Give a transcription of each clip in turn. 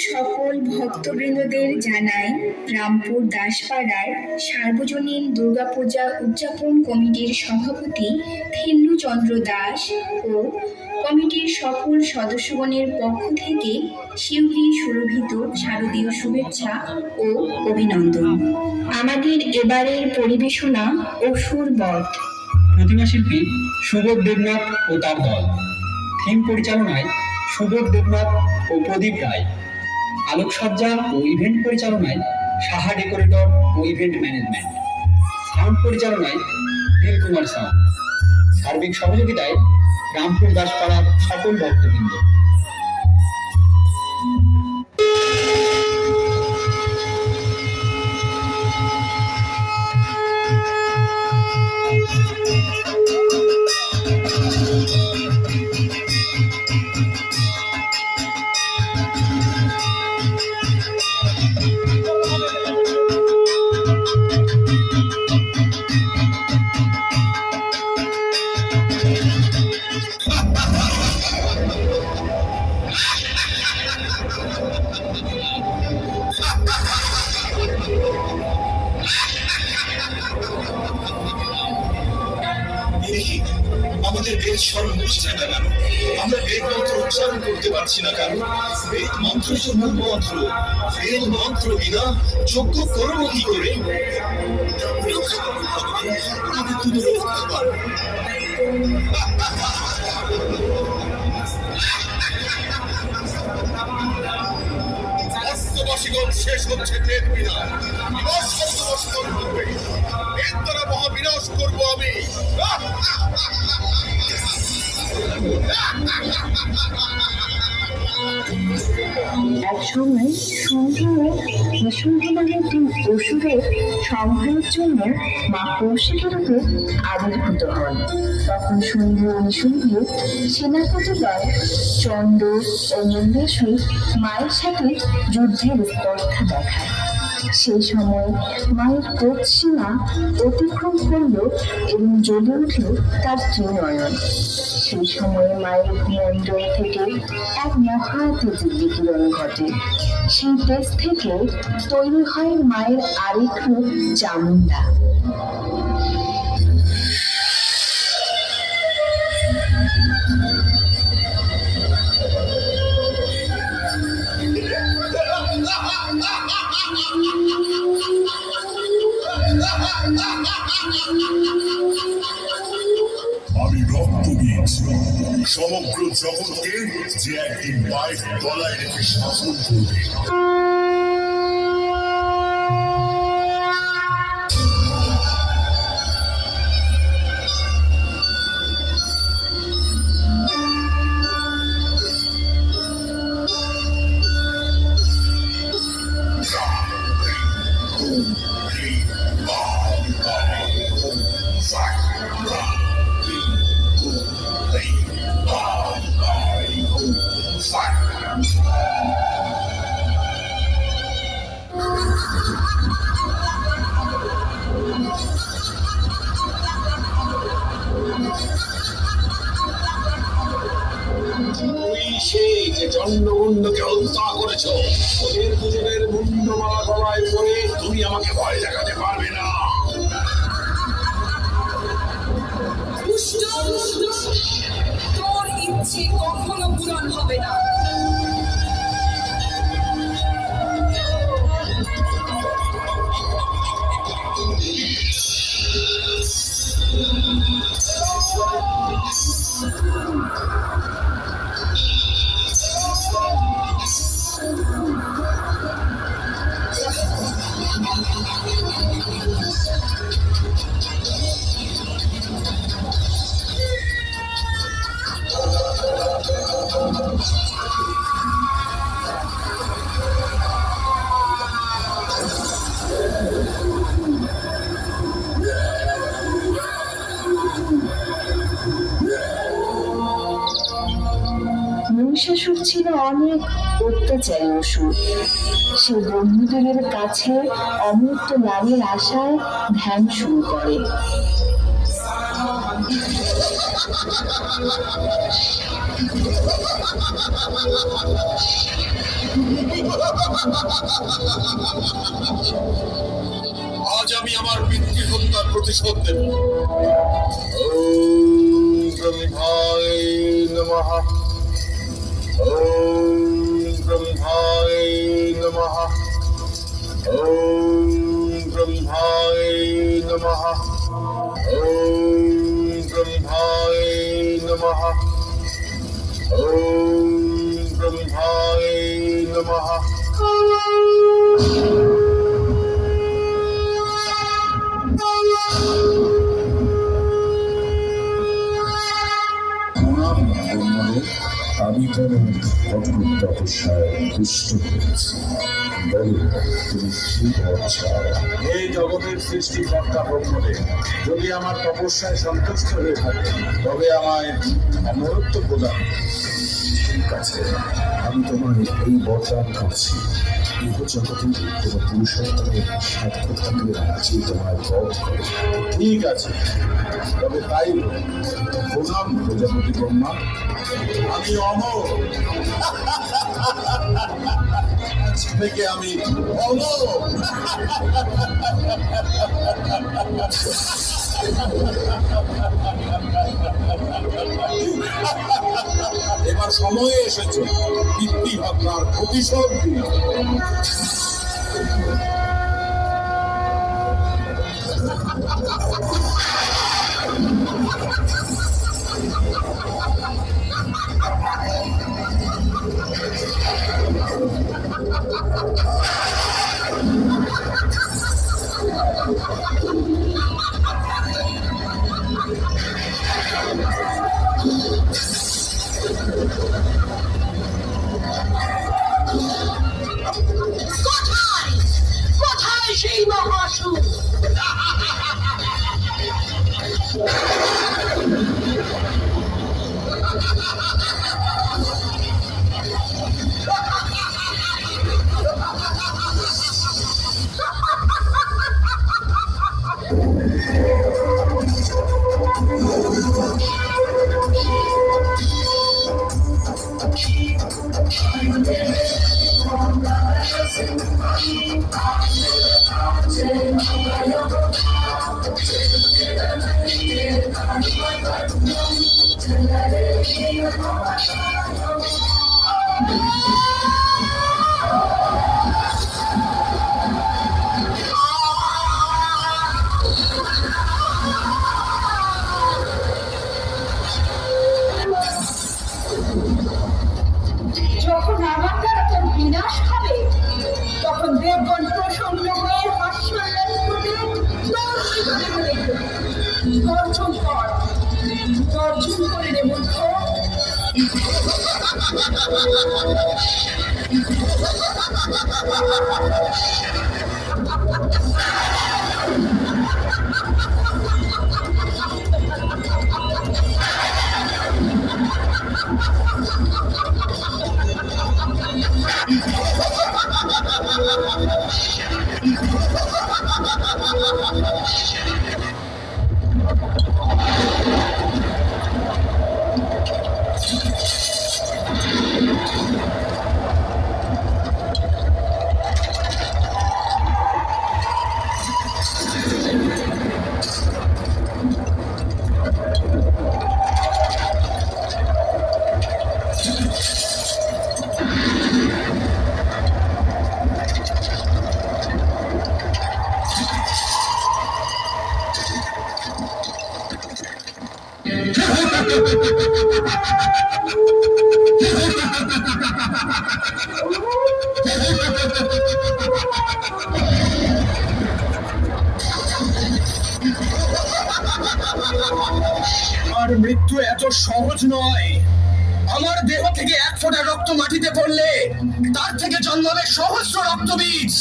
সকল ভক্তবৃন্দদের জানাই রামপুর দাসপাড়ার সার্বজনীন দুর্গাপূজা উদযাপন কমিটির সভাপতি থিল্লুচন্দ্র দাস ও কমিটির সকল সদস্যগণের পক্ষ থেকে শিউলি সুরভিত শারদীয় শুভেচ্ছা ও অভিনন্দন। আমাদের এবারের পরিবেশনা অসুর বধ। প্রতিমা শিল্পী সুবোধ দেবনাথ ও তার দল। থিম পরিচালনায় সুবোধ দেবনাথ ও প্রদীপ রায়। আলোকসজ্জা ও ইভেন্ট পরিচালনায় সাহা ডেকোরেটর ও ইভেন্ট ম্যানেজমেন্ট। সাউন্ড পরিচালনায় নীল কুমার সাউন্ড। সার্বিক সহযোগিতায় রামপুর দাসপাড়ার সকল ভক্তবৃন্দ। আমাদের বেদ স্মরণ হচ্ছে না কেন? আমরা বেদ মন্ত্র উচ্চারণ করতে পারছি না কেন? বেদ মন্ত্র তো মূল মন্ত্র। বেদ মন্ত্র বিনা যজ্ঞ করবো কি করে? আমাদের তুমি রক্ষা করো। অস্তবাসীগণ শেষ হচ্ছে বেদ বিনা। এবার শব্দবাসীগণ করবে। বেদ দ্বারা মহাবিনাশ করবো আমি। একসময় নিশুম্ভ নামে একটি অসুরের সংহারের জন্য মা কৌশিকের রূপে আবির্ভূত হন। তখন শুম্ভ ও নিশুম্ভ সেনাপতি দল চন্দ্র ও মুন্ডেশ্বর মায়ের সাথে যুদ্ধের স্পর্ধা দেখায়। সেই সময় মায়ের ক্রোধ সীমা অতিক্রম করল এবং জ্বলে উঠল তার ত্রিনয়ন। সেই সময় মায়ের মন্দির থেকে এক মহা তেজের বিকিরণ ঘটে। সেই তেজ থেকে তৈরি হয় মায়ের আরেক রূপ চামুন্ডা। আমি রক্তবীজ, সমগ্র জগৎকে যে একদিন মায়ের গলায় রেখে শাসন করবে। জন্মকে হত্যা করেছ, ওদের দুজনের মুন্ডমালা গলায় পরে তুমি আমাকে ভয় দেখাতে পারবে না। তোর ইচ্ছে কখনো পূরণ হবে না। মহিষাসুর ছিল অনেক অত্যাচারী অসুর। সে বন্ধুদের কাছে অমূর্ত লাভের আশায় ধ্যান শুরু করে। আজ আমি আমার পিতৃ হত্যার প্রতিশোধ দেব। ওম ব্রহ্মায় নমঃ। ওম ব্রহ্মায় নমঃ। ওম ব্রহ্মায় নমঃ। ওম ব্রহ্মায় নমঃ। ওম ব্রহ্মায় নমঃ। আমি কোনো অদ্ভুত তপস্যায় দুষ্ট হয়েছি। বলো তুমি কি পথ চাও? এই জগতের সৃষ্টিকর্তা ব্রহ্মদেব যদি আমার তপস্যায় সন্তুষ্ট হয়ে থাকে তবে আমায় অমরত্ব প্রদান করুন। ঠিক আছে, আমি তোমার এই বরদান করছি। ইহ জগতে কোনো পুরুষোত্তমের সাধ্য থাকলে রাজি তোমায় বধ করে। ঠিক আছে, তবে তাই হোক। প্রণাম প্রজাপতি ব্রহ্মা, আমি অমর। আজ থেকে আমি অমর। এবার সময় এসেছে পিতৃ হত্যার প্রতিশোধ দিন। কোথায় কোথায় সেই মহাসুর? যখন আমার দ্বারা তোর বিনাশ হবে তখন দেবগণ প্রসন্ন হয়ে হাস্যোল্লাস করে তোর জীবনে দেখবে। গর্জন কর, গর্জন করে রে মূর্খ। আর মৃত্যু এত সহজ নয়। আমার দেহ থেকে এক ফোঁটা রক্ত মাটিতে পড়লে তার থেকে জন্মাবে সহস্র রক্তবীজ।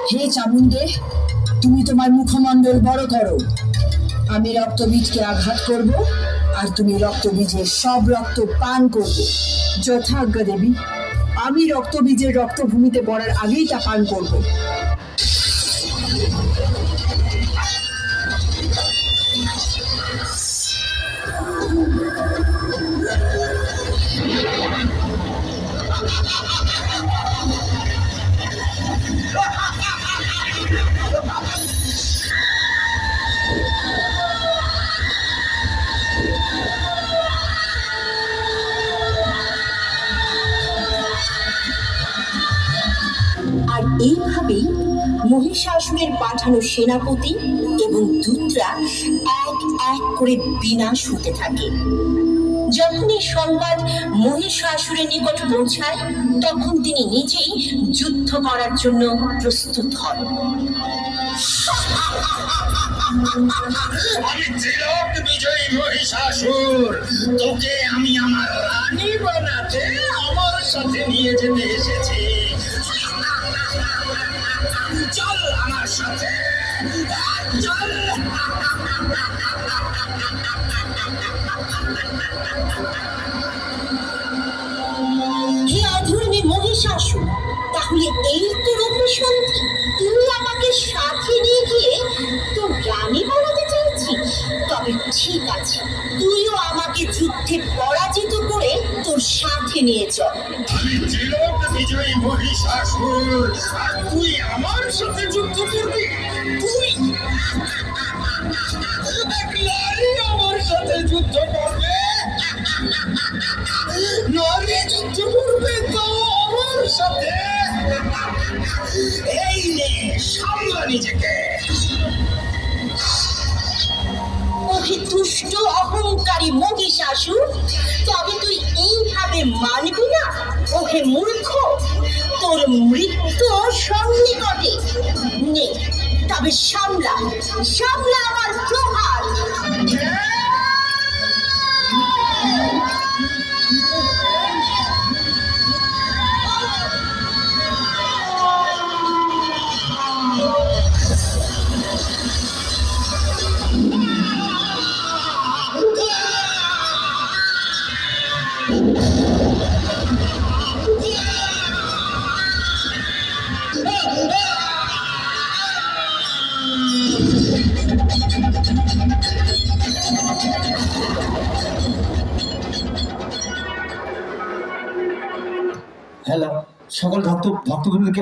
হে চামুণ্ডে, তুমি তোমার মুখমণ্ডল বড় করো। আমি রক্তবীজকে আঘাত করব আর তুমি রক্তবীজের সব রক্ত পান করবে। যথাজ্ঞা দেবী, আমি রক্তবীজের রক্তভূমিতে পড়ার আগেই তা পান করব। আর এইভাবেই মহিষাসুরের পাঠানো সেনাপতি এবং দূতরা এক এক করে বিনাশ হতে থাকে। যখন এই সংবাদ মহিষাসুরের নিকট পৌঁছায়, তখন তিনি নিজেই যুদ্ধ করার জন্য প্রস্তুত হন। আমি ত্রিলোক বিজয়ী মহিষাসুর, তোকে আমি আমার রানী বানাতে আমার সাথে নিয়ে যেতে এসেছি। চল আমার সাথে, চল। হে অধর্মী মহিষাসুর, তাহলে এই তো রূপসন্ধি, তুই আমাকে সাথে নিয়ে গিয়ে তোর রানী বানাতে চাইছিস? তবে ঠিক আছে, তুইও আমাকে যুদ্ধে পরাজিত করে তোর সাথে নিয়ে চল। আমি ত্রিলোক বিজয়ী মহিষাসুর, আর তুই আমার সাথে যুদ্ধ করবি? তুই একলাই আমার সাথে যুদ্ধ করবে? নারী যুদ্ধ করবে তো আমার সাথে? এই নে, সামলা নিজেকে। ওহে দুষ্ট অহংকারী মহিষাসুর, তবে তুই এইভাবে মানবি না? ওহে মূর্খ, তোর মৃত্যু সন্নিকটে। নে, তবে সামলা, সামলা আমার প্রহার। হ্যালো, সকল ভক্তবৃন্দকে